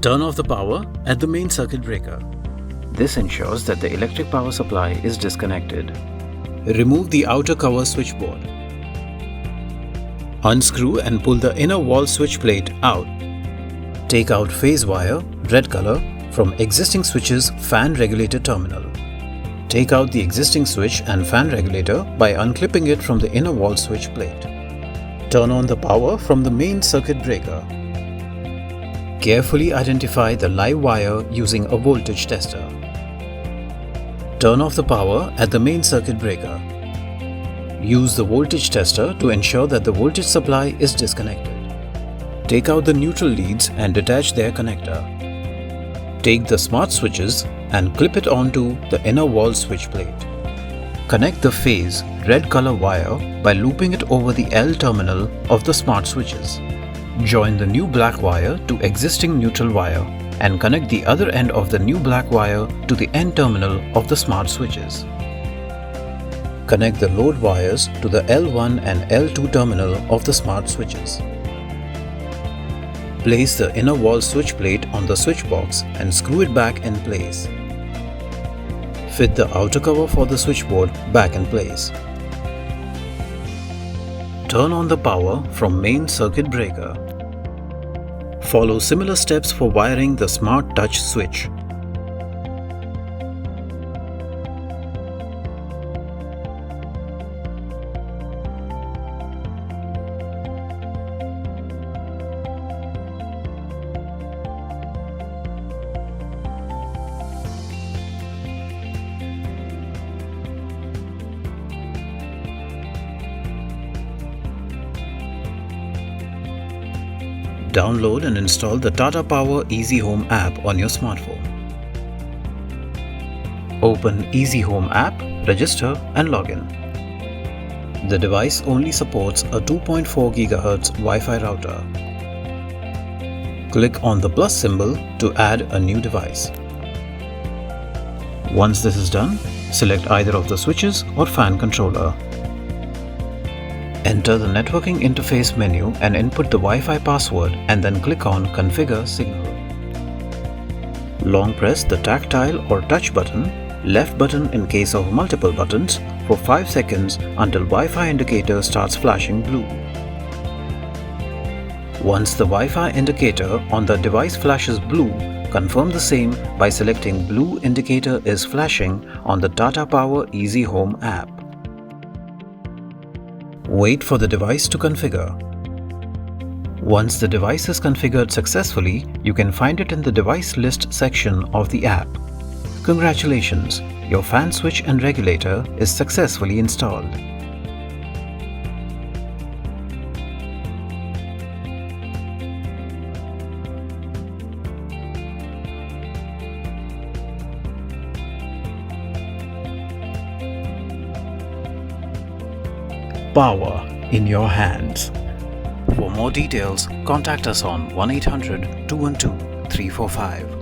Turn off the power at the main circuit breaker. This ensures that the electric power supply is disconnected. Remove the outer cover switchboard. Unscrew and pull the inner wall switch plate out. Take out phase wire, red color, from existing switch's fan regulator terminal. Take out the existing switch and fan regulator by unclipping it from the inner wall switch plate. Turn on the power from the main circuit breaker. Carefully identify the live wire using a voltage tester. Turn off the power at the main circuit breaker. Use the voltage tester to ensure that the voltage supply is disconnected. Take out the neutral leads and detach their connector. Take the smart switches and clip it onto the inner wall switch plate. Connect the phase red color wire by looping it over the L terminal of the smart switches. Join the new black wire to existing neutral wire and connect the other end of the new black wire to the N terminal of the smart switches. Connect the load wires to the L1 and L2 terminal of the smart switches. Place the inner wall switch plate on the switch box and screw it back in place. Fit the outer cover for the switchboard back in place. Turn on the power from main circuit breaker. Follow similar steps for wiring the smart touch switch. Download and install the Tata Power Easy Home app on your smartphone. Open Easy Home app, register and login. The device only supports a 2.4 GHz Wi-Fi router. Click on the plus symbol to add a new device. Once this is done, select either of the switches or fan controller. Enter the networking interface menu and input the Wi-Fi password and then click on Configure Signal. Long press the tactile or touch button, left button in case of multiple buttons, for 5 seconds until Wi-Fi indicator starts flashing blue. Once the Wi-Fi indicator on the device flashes blue, confirm the same by selecting Blue indicator is flashing on the Tata Power Easy Home app. Wait for the device to configure. Once the device is configured successfully, you can find it in the device list section of the app. Congratulations, your fan switch and regulator is successfully installed. Power in your hands. For more details, contact us on 1-800-212-345.